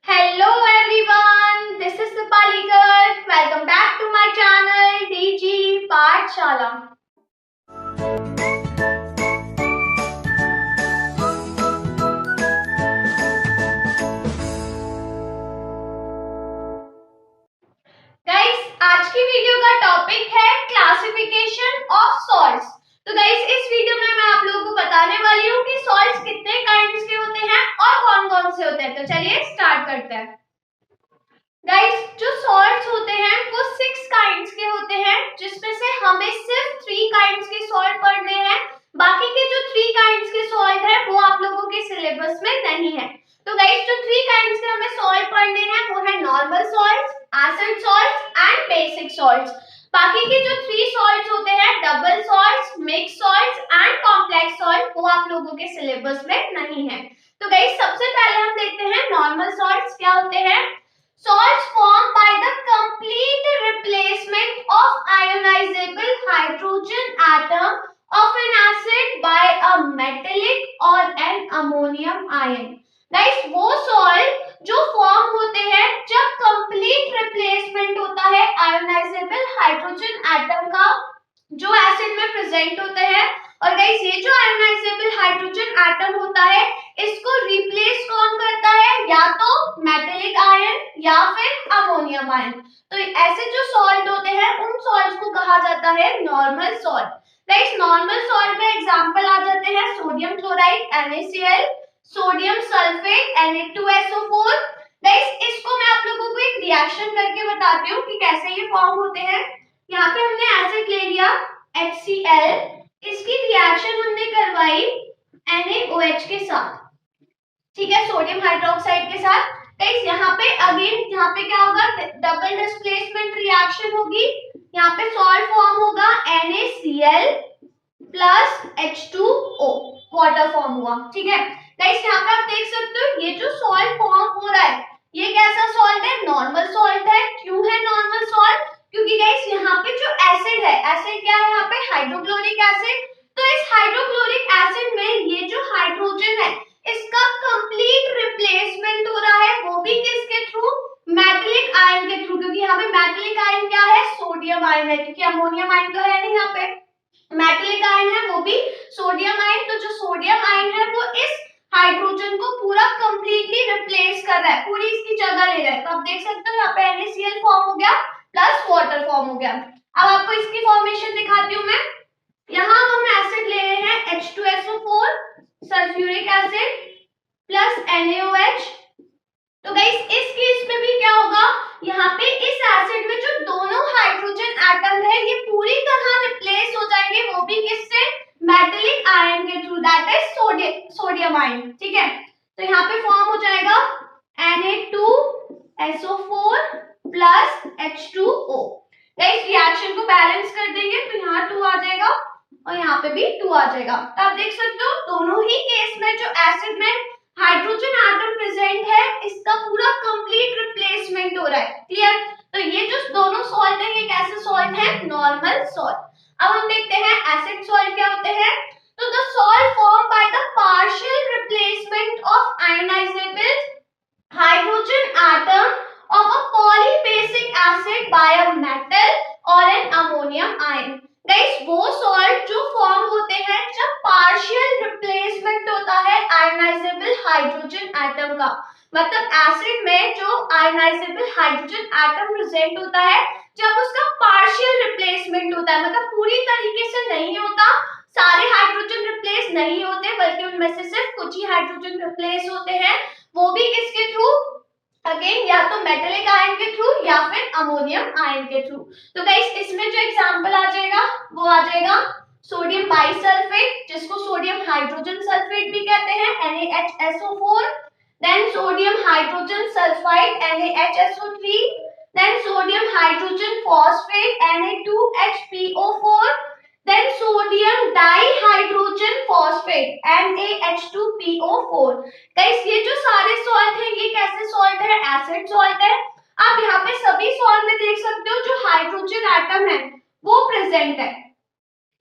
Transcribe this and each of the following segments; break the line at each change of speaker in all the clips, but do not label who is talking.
Hello everyone, this is Dipali Garg. Welcome back to my channel DG Pathshala. Guys, आज की video का topic है classification of salts. तो guys, इस video में मैं आप लोगों को बताने वाली हूँ कि सॉल्ट्स कितने काइंड्स के होते हैं और कौन-कौन से होते हैं। तो चलिए स्टार्ट करते हैं। गाइस, जो सॉल्ट्स होते हैं वो 6 काइंड्स के होते हैं, जिसमें से हमें सिर्फ 3 काइंड्स के सॉल्ट पढ़ने हैं। बाकी के जो 3 काइंड्स के सॉल्ट है वो आप लोगों के सिलेबस में नहीं है। तो गाइस, जो 3 काइंड्स के हमें सॉल्ट पढ़ने हैं वो है normal salts, acid salts and basic salts. बाकी के जो 3 सॉल्ट्स होते हैं double salts, mix salts and complex salt, वो आप लोगों के सिलेबस में नहीं है। तो गाइस, सबसे पहले हम देखते हैं नॉर्मल सॉल्ट्स क्या होते हैं। Salts formed by the complete replacement of ionizable hydrogen atom of an acid by a metallic or an ammonium ion. Guys, वो salt जो फॉर्म होते हैं जब कंप्लीट रिप्लेसमेंट होता है आयोनाइजेबल हाइड्रोजन एटम का जो एसिड में प्रेजेंट होते हैं। और गाइस, ये जो आयोनाइजेबल हाइड्रोजन एटम होता है इसको रिप्लेस कौन करता है, या तो मेटेलिक आयन या फिर अमोनियम आयन। तो ऐसे जो सॉल्ट होते हैं उन सॉल्ट्स को कहा जाता है normal salt. Guys, normal salt में एग्जांपल आ जाते हैं sodium chloride NaCl, sodium sulphate Na2SO4। Guys, इसको मैं आप लोगों को एक रिएक्शन करके बताती हूँ कि कैसे ये फॉर्म होते हैं। यहाँ पे हमने एसिड ले लिया HCl, इसकी रिएक्शन हमने करवाई NaOH के साथ, ठीक है, सोडियम हाइड्रोक्साइड के साथ। गाइस, यहाँ पे अगेन यहाँ पे क्या होगा, डबल डिस्प्लेसमेंट रिएक्शन होगी। यहाँ पे सॉल्ट फॉर्म होगा NaCl plus H2O, water form हुआ, ठीक है। गाइस, यहाँ पे आप देख सकते हो ये जो सॉल्ट फॉर्म हो रहा है ये कैसा सॉल्ट है, नॉर्मल सॉल्ट है। क्यों है नॉर्मल सॉल्ट, क्योंकि गाइस यहाँ पे जो एसिड है, एसिड क्या है यहाँ पे, हाइड्रोक्लोरिक एसिड। तो इस हाइड्रोक्लोरिक एसिड में ये जो हाइड्रोजन है इसका कंप्लीट रिप्लेसमेंट हो रहा है, वो भी किसके थ्रू, मेटेलिक आयन के थ्रू। क्योंकि यहाँ पे मेटेलिक आयन क्या है, सोडियम आयन है, क्योंकि अमोनियम आयन तो है नहीं, यहाँ पे मेटेलिक आयन है वो भी सोडियम आयन। तो जो सोडियम आयन है वो इस हाइड्रोजन को पूरा कंप्लीटली रिप्लेस कर रहा है, पूरी इसकी जगह ले रहा है। तो आप देख सकते हो यहाँ पे NaCl फॉर्म हो गया प्लस वाटर फॉर्म हो गया। अब आपको इसकी फॉर्मेशन दिखाती हूँ मैं। यहाँ हम एसिड ले रहे हैं H2SO4 sulphuric acid plus NaOH। तो गाइस, इस केस में भी क्या होगा, यहाँ पे इस एसिड में जो दोनों हाइड्रोजन एटम है ये पूरी तरह रिप्लेस हो जाएंगे, वो भी किससे, मेटेलिक आयन के through, that is sodium ion, ठीक है। तो यहाँ पे फॉर्म हो जाएगा Na2SO4 plus H2O। Guys, reaction को बैलेंस कर देंगे तो यहाँ 2 आ जाएगा और यहाँ पे भी 2 आ जाएगा। तो आप देख सकते हो दोनों ही केस में जो एसिड में हाइड्रोजन एटम प्रेजेंट है इसका पूरा कंप्लीट रिप्लेसमेंट हो रहा है, क्लियर। तो ये जो दोनों सॉल्ट है ये कैसे सॉल्ट है, नॉर्मल सॉल्ट। अब हम देखते हैं एसिड सॉल्ट क्या होते हैं। तो the salt form by the partial replacement of ionisable hydrogen atom of a polybasic acid by a metal or an ammonium ion। Guys, वो सॉल्ट जो फॉर्म होते हैं जब पार्शियल रिप्लेसमेंट होता है आयोनाइजेबल हाइड्रोजन एटम का, मतलब एसिड में जो आयोनाइजेबल हाइड्रोजन एटम प्रेजेंट होता है जब उसका पार्शियल रिप्लेसमेंट होता है, मतलब पूरी तरीके से नहीं होता, सारे हाइड्रोजन रिप्लेस नहीं होते, बल्कि उनमें से सिर्फ कुछ ही हाइड्रोजन रिप्लेस होते हैं, वो भी किसके थ्रू, अगेन या तो मेटेलिक आयन के थ्रू या फिर अमोनियम आयन के थ्रू। तो गाइस, इसमें जो एग्जांपल आ जाएगा वो आ जाएगा सोडियम बाइसल्फेट, जिसको सोडियम हाइड्रोजन सल्फेट भी कहते हैं, NaHSO4, then sodium hydrogen sulphide NaHSO3, then sodium hydrogen phosphate Na2HPO4, then sodium dihydrogen phosphate NaH2PO4। Guys, ये जो सारे सॉल्ट हैं ये कैसे सॉल्ट है, एसिड सॉल्ट है। आप यहाँ पे सभी सॉल्ट में देख सकते हो जो हाइड्रोजन एटम है वो प्रेजेंट है।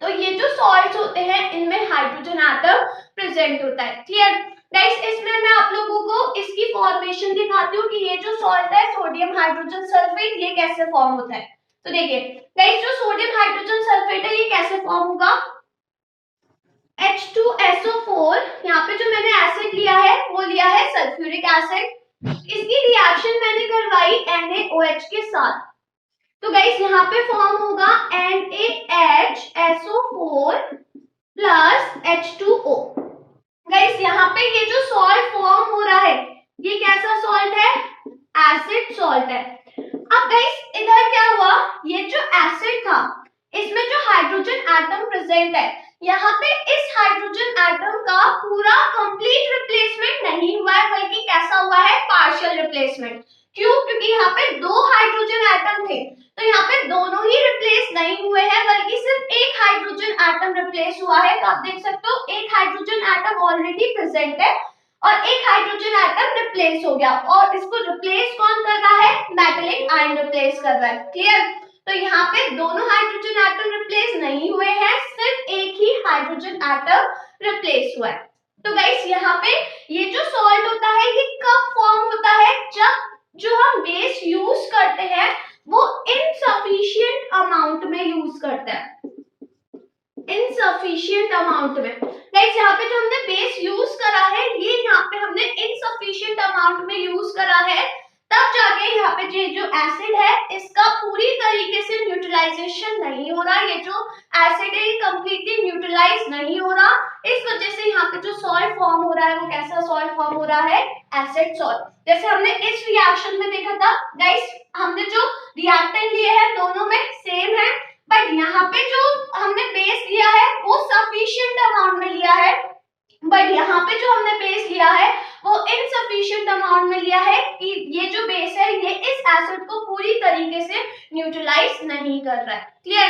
तो ये जो सॉल्ट्स होते हैं इनमें हाइड्रोजन एटम प्रेजेंट होता है, क्लियर। गाइस इसमें मैं आप लोगों को इसकी फॉर्मेशन दिखाती हूँ कि ये जो सॉल्ट है सोडियम हाइड्रोजन सल्फेट ये कैसे फॉर्म होता है। तो देखिए गाइस जो सोडियम हाइड्रोजन सल्फेट है ये कैसे फॉर्म होगा, H2SO4, यहाँ पे जो मैंने एसिड लिया है वो लिया है सल्फ्यूरिक एसिड, इसकी रिएक्शन मैंने करवाई NaOH के साथ, तो गाइस यहाँ पे फॉर्म होगा NaHSO4 प्लस H2O। गाइस यहाँ पे ये जो सॉल्ट फॉर्म हो रहा है ये कैसा सॉल्ट है, एसिड सॉल्ट है। अब गाइस इधर क्या हुआ, ये जो एसिड था इसमें जो हाइड्रोजन एटम प्रेजेंट है यहाँ पे इस हाइड्रोजन एटम का पूरा कंप्लीट रिप्लेसमेंट नहीं हुआ है बल्कि कैसा हुआ है, पार्शियल रिप्लेसमेंट। क्यों, क्योंकि यहाँ पे दो हाइड्रोजन एटम थे तो यहाँ पे दोनों ही रिप्लेस नहीं हुए हैं बल्कि सिर्फ एक हाइड्रोजन एटम रिप्लेस हुआ है। तो आप देख सकते हो एक हाइड्रोजन एटम ऑलरेडी प्रेजेंट है और एक हाइड्रोजन एटम रिप्लेस हो गया, और इसको रिप्लेस कौन कर रहा है, मेटालिक आयन रिप्लेस कर रहा है। क्लियर, तो यहाँ पे दोनों हाइड्रोजन एटम रिप्लेस नहीं हुए हैं, सिर्फ एक ही हाइड्रोजन एटम रिप्लेस हुआ है। तो गाइस यहाँ पे ये जो सॉल्ट होता है ये कब फॉर्म होता है, जब जो हम बेस यूज करते हैं वो इनसफिशिएंट अमाउंट में यूज करते हैं, इनसफिशिएंट अमाउंट में। गाइस यहाँ पे जो हमने बेस यूज करा है ये यहाँ पे हमने इनसफिशिएंट अमाउंट में यूज करा है, तब जाके यहाँ पे जो एसिड है इसका पूरी तरीके से न्यूट्रलाइजेशन नहीं हो रहा, ये जो एसिड है ये कंप्लीटली न्यूट्रलाइज नहीं हो रहा, इस वजह से यहाँ पे जो सॉल्ट फॉर्म हो रहा है वो कैसा सॉल्ट फॉर्म हो रहा है, एसिड सॉल्ट। जैसे हमने इस रिएक्शन में देखा था गाइस, हमने जो रिएक्टेंट लिए हैं दोनों में सेम है, बट यहाँ पे जो हमने बेस लिया है वो सफिशिएंट अमाउंट में लिया है, बट यहाँ पे जो हमने बेस लिया है वो इनसफिशिएंट अमाउंट में लिया है कि ये जो बेस है ये इस एसिड को पूरी तरीके से न्यूट्रलाइज नहीं कर रहा है। क्लियर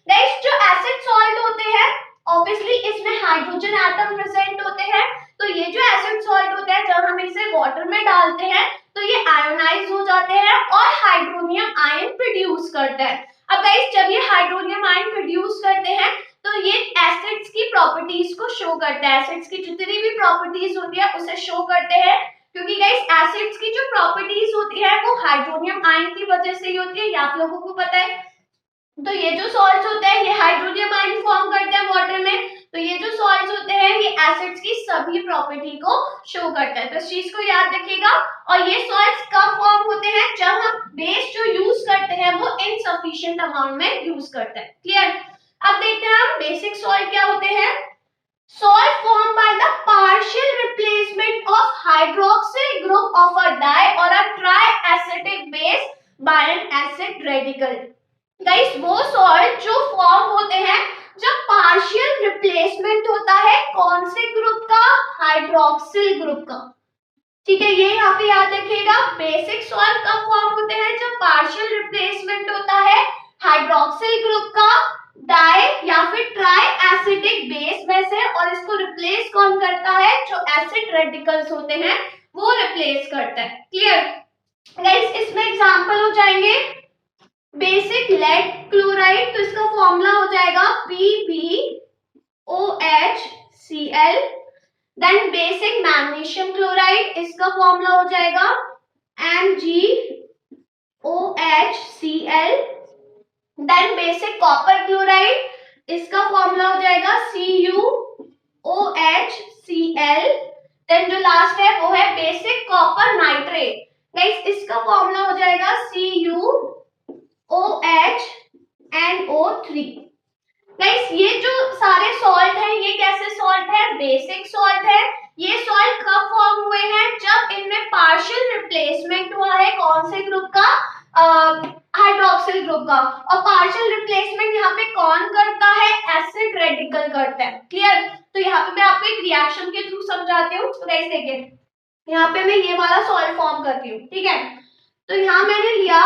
गाइस, जो एसिड सॉल्ट होते हैं ऑब्वियसली इसमें हाइड्रोजन एटम प्रेजेंट होते हैं, तो ये जो एसिड सॉल्ट होता है जब हम इसे वाटर में डालते हैं तो ये आयोनाइज हो जाते हैं और हाइड्रोनियम आयन प्रोड्यूस करते हैं। अब गाइस जब ये हाइड्रोनियम आयन प्रोड्यूस करते हैं तो ये एसिड्स की प्रॉपर्टीज को शो करता है, एसिड्स की जितनी भी प्रॉपर्टीज होती है उसे शो करते हैं, क्योंकि गाइस एसिड्स की जो प्रॉपर्टीज होती है वो हाइड्रोनियम आयन की वजह से ही होती है, ये आप लोगों को पता है। तो ये जो सॉल्ट्स होते हैं ये हाइड्रोनियम आयन फॉर्म करते हैं वाटर में, तो ये जो सॉल्ट्स होते हैं ये एसिड्स की सभी प्रॉपर्टी को शो करता है, तो इस चीज को याद रखिएगा। और ये सॉल्ट्स कब फॉर्म होते हैं, जब हम बेस जो यूज करते हैं वो इनसफिशिएंट अमाउंट में यूज करते हैं। क्लियर, अब देखते हैं हम बेसिक सॉल्ट क्या होते हैं। Salt form by the partial replacement of hydroxyl group of a di और a tri acidic base by an acid radical. Guys वो सॉल्ट जो फॉर्म होते हैं जब पार्शियल रिप्लेसमेंट होता है कौन से ग्रुप का, हाइड्रोक्सिल ग्रुप का। ठीक है, ये यहाँ पे याद रखिएगा। बेसिक सॉल्ट कब फॉर्म होते हैं, जब पार्शियल रिप्लेसमेंट होता है हाइड्रोक्सिल ग्रुप का डाई या फिर ट्राई एसिडिक बेस में से, और इसको रिप्लेस कौन करता है, जो एसिड रेडिकल्स होते हैं वो रिप्लेस करता है। क्लियर गाइस, इसमें एग्जांपल हो जाएंगे बेसिक लेड क्लोराइड, तो इसका फॉर्मूला हो जाएगा PbOHCl। Then basic magnesium chloride, इसका फॉर्मूला हो जाएगा MgOHCl। Then basic copper chloride, इसका फॉर्मूला हो जाएगा CuOHCl। देन जो लास्ट है वो है बेसिक कॉपर नाइट्रेट, गाइस इसका फॉर्मूला हो जाएगा CuOHNO3। गाइस ये जो सारे सॉल्ट हैं ये कैसे सॉल्ट है, बेसिक सॉल्ट है। ये सॉल्ट कब फॉर्म हुए हैं, जब इनमें पार्शियल रिप्लेसमेंट हुआ है कौन से ग्रुप का, हाइड्रोक्सिल ग्रुप का, और पार्शियल रिप्लेसमेंट यहाँ पे कौन करता है, एसिड रेडिकल करता है। क्लियर, तो यहाँ पे मैं आपको एक रिएक्शन के थ्रू समझाती हूँ। तो गाइस देखिए यहाँ पे मैं ये वाला सॉल्ट फॉर्म करती हूँ, ठीक है। तो यहाँ मैंने लिया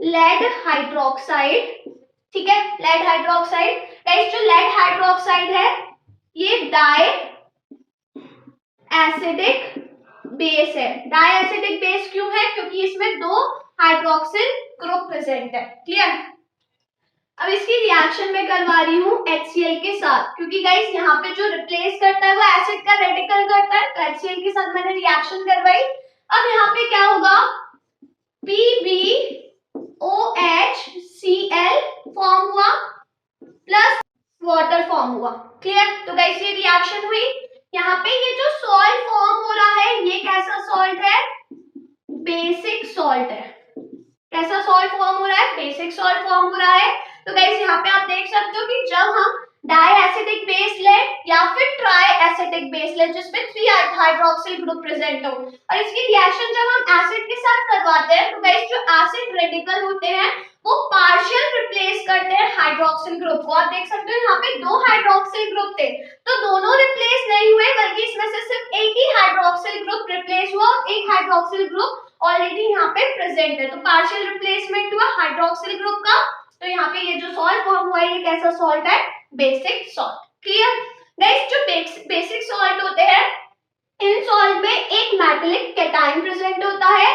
लेड हाइड्रोक्साइड, ठीक है, लेड हाइड्रोक्साइड। गाइस जो लेड हाइड्रोक्साइड है ये डाई एसिडिक बेस है। डाई एसिडिक बेस क्यों है, क्योंकि इसमें दो हाइड्रोक्सिल ग्रुप प्रेजेंट है। क्लियर, अब इसकी रिएक्शन मैं करवा रही हूँ HCl के साथ, क्योंकि गाइस यहाँ पे जो रिप्लेस करता है वो एसिड का रेडिकल करता है, तो HCl के साथ मैंने रिएक्शन करवाई। अब यहाँ पे क्या होगा, PbOHCl फॉर्म हुआ प्लस वाटर फॉर्म हुआ। क्लियर? तो गाइस ये रिएक्शन हुई। यहाँ पे ये जो सॉल्ट फॉर्म हो रहा है ये कैसा सॉल्ट है, बेसिक सॉल्ट है। कैसा सॉल्ट फॉर्म हो रहा है, बेसिक सॉल्ट फॉर्म हो रहा है। तो गाइस यहाँ पे आप देख सकते हो कि जब हम डाई एसिडिक बेस ले या फिर ट्राई एसिडिक बेस ले जिसमें 3 हाइड्रोक्सिल ग्रुप प्रेजेंट हो और इसकी रिएक्शन जब हम एसिड के साथ करवाते हैं तो गाइस जो एसिड रेडिकल होते हैं वो पार्शियल रिप्लेस करते हैं हाइड्रोक्सिल ग्रुप को। आप देख सकते हो यहाँ पे 2 हाइड्रोक्सिल ग्रुप थे तो दोनों रिप्लेस नहीं हुए, बल्कि इसमें से सिर्फ एक ही हाइड्रोक्सिल ग्रुप रिप्लेस हुआ और एक हाइड्रोक्सिल ग्रुप ऑलरेडी यहाँ पे प्रेजेंट है। तो पार्शियल रिप्लेसमेंट हुआ हाइड्रोक्सिल ग्रुप का। तो यहाँ पे ये जो सॉल्ट फॉर्म हुआ है ये कैसा सॉल्ट है, बेसिक सॉल्ट। क्लियर? नेक्स्ट जो बेसिक सॉल्ट होते हैं इन सॉल्ट में एक मेटालिक कैटायन प्रेजेंट होता है,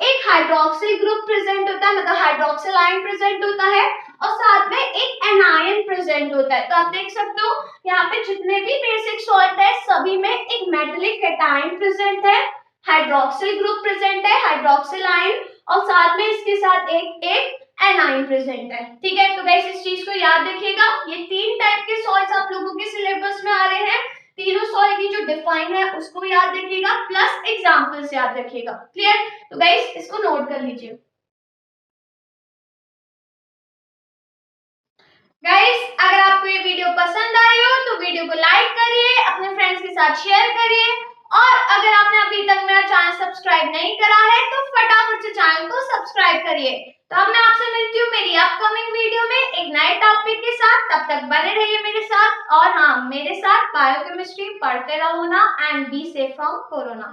एक हाइड्रोक्सिल ग्रुप प्रेजेंट होता है, मतलब हाइड्रोक्सिल आयन प्रेजेंट होता है और साथ में एक एनायन प्रेजेंट होता है। तो आप देख सकते हो यहाँ पे जितने भी बेसिक सॉल्ट है सभी में एक मेटालिक कैटायन प्रेजेंट है, हाइड्रोक्सिल ग्रुप प्रेजेंट है, हाइड्रोक्सिल आयन और साथ में इसके साथ एक एनायन प्रेजेंट है। ठीक है? तो गाइस इस चीज को याद रखिएगा। ये 3 टाइप के सॉल्ट्स आप लोगों के सिलेबस में आ रहे हैं। तीनों सॉल्ट की जो डिफाइन है उसको याद रखिएगा प्लस एग्जांपल्स याद रखिएगा। क्लियर? तो गाइस इसको नोट कर लीजिए। गाइस अगर आपको ये वीडियो पसंद आई हो तो वीडियो को लाइक करिए, अपने फ्रेंड्स के साथ शेयर करिए और अगर आपने अभी तक मेरा चैनल सब्सक्राइब नहीं करा है तो फटाफट से चैनल को सब्सक्राइब करिए। तो अब मैं आपसे मिलती हूँ मेरी अपकमिंग वीडियो में एक नए टॉपिक के साथ। तब तक बने रहिए मेरे साथ और हाँ, मेरे साथ बायोकेमिस्ट्री पढ़ते रहो ना and be safe from corona.